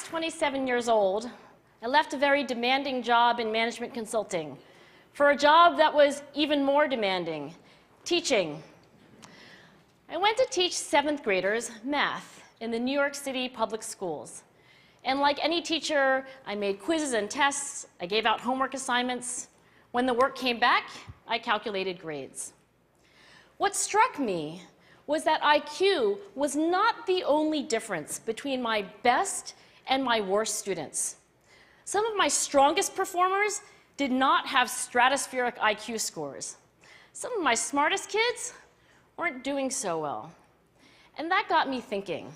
27 years old, I left a very demanding job in management consulting for a job that was even more demanding, teaching. I went to teach 7th graders math in the New York City public schools. And like any teacher, I made quizzes and tests, I gave out homework assignments. When the work came back, I calculated grades. What struck me was that IQ was not the only difference between my best and my worst students. Some of my strongest performers did not have stratospheric IQ scores. Some of my smartest kids weren't doing so well. And that got me thinking.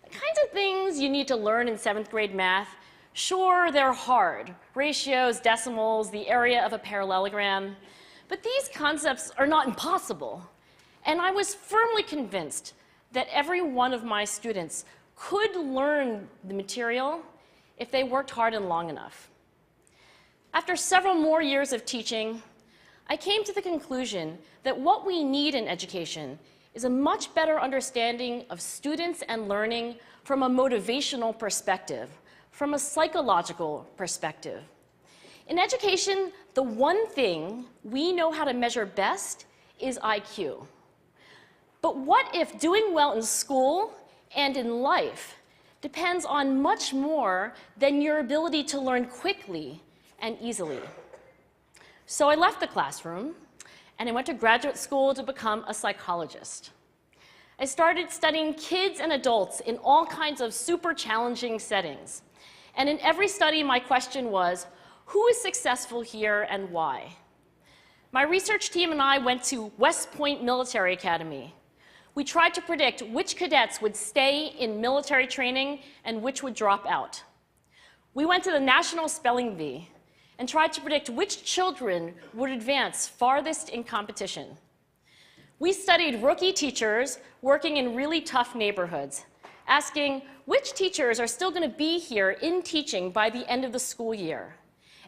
The kinds of things you need to learn in 7th grade math, sure, they're hard. Ratios, decimals, the area of a parallelogram. But these concepts are not impossible. And I was firmly convinced that every one of my students could learn the material if they worked hard and long enough. After several more years of teaching, I came to the conclusion that what we need in education is a much better understanding of students and learning from a motivational perspective, from a psychological perspective. In education, the one thing we know how to measure best is IQ. But what if doing well in school and in life depends on much more than your ability to learn quickly and easily? So I left the classroom and I went to graduate school to become a psychologist. I started studying kids and adults in all kinds of super challenging settings. And in every study, my question was, who is successful here and why? My research team and I went to West Point Military Academy. We tried to predict which cadets would stay in military training and which would drop out. We went to the National Spelling Bee and tried to predict which children would advance farthest in competition. We studied rookie teachers working in really tough neighborhoods, asking which teachers are still going to be here in teaching by the end of the school year.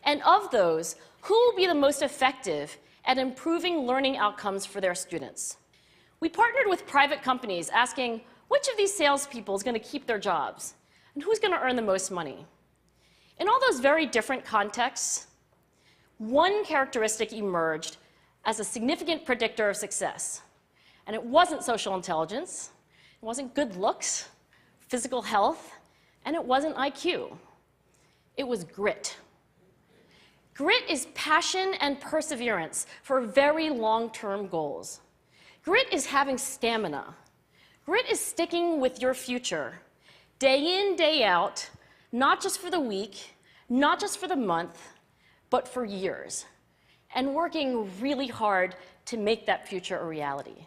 And of those, who will be the most effective at improving learning outcomes for their students? We partnered with private companies asking which of these salespeople is going to keep their jobs and who's going to earn the most money. In all those very different contexts, one characteristic emerged as a significant predictor of success. And it wasn't social intelligence, it wasn't good looks, physical health, and it wasn't IQ. It was grit. Grit is passion and perseverance for very long-term goals. Grit is having stamina. Grit is sticking with your future, day in, day out, not just for the week, not just for the month, but for years, and working really hard to make that future a reality.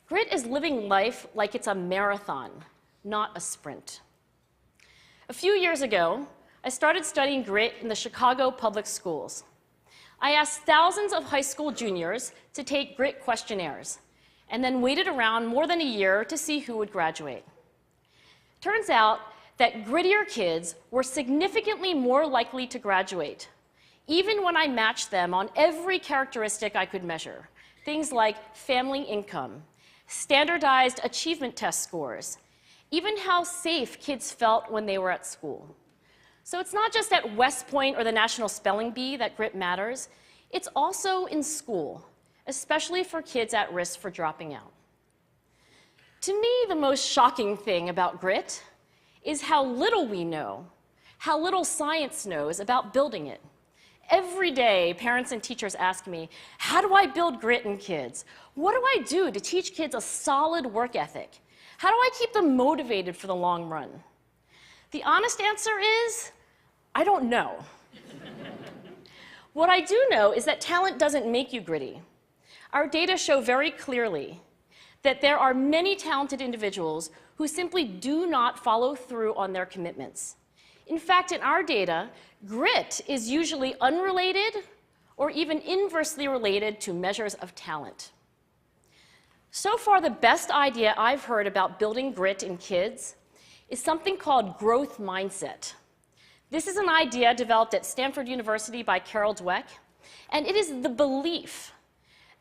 Grit is living life like it's a marathon, not a sprint. A few years ago, I started studying grit in the Chicago public schools. I asked thousands of high school juniors to take grit questionnaires, and then waited around more than a year to see who would graduate. Turns out that grittier kids were significantly more likely to graduate, even when I matched them on every characteristic I could measure, things like family income, standardized achievement test scores, even how safe kids felt when they were at school. So it's not just at West Point or the National Spelling Bee that grit matters, it's also in school, especially for kids at risk for dropping out. To me, the most shocking thing about grit is how little we know, how little science knows about building it. Every day, parents and teachers ask me, how do I build grit in kids? What do I do to teach kids a solid work ethic? How do I keep them motivated for the long run? The honest answer is, I don't know. What I do know is that talent doesn't make you gritty. Our data show very clearly that there are many talented individuals who simply do not follow through on their commitments. In fact, in our data, grit is usually unrelated or even inversely related to measures of talent. So far, the best idea I've heard about building grit in kids is something called growth mindset. This is an idea developed at Stanford University by Carol Dweck, and it is the belief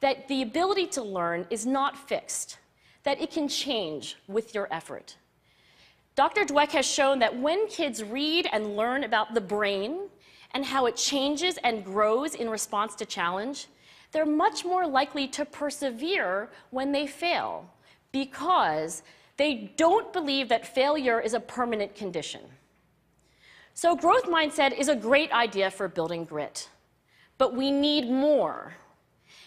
that the ability to learn is not fixed, that it can change with your effort. Dr. Dweck has shown that when kids read and learn about the brain and how it changes and grows in response to challenge, they're much more likely to persevere when they fail because they don't believe that failure is a permanent condition. So growth mindset is a great idea for building grit, but we need more.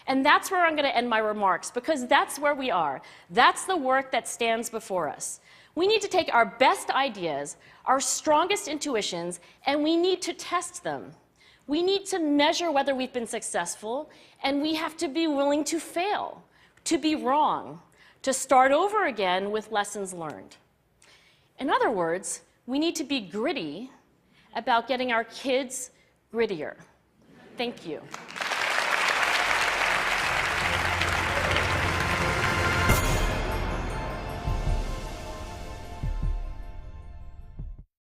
And that's where I'm going to end my remarks, because that's where we are. That's the work that stands before us. We need to take our best ideas, our strongest intuitions, and we need to test them. We need to measure whether we've been successful, and we have to be willing to fail, to be wrong, to start over again with lessons learned. In other words, we need to be gritty about getting our kids grittier. Thank you.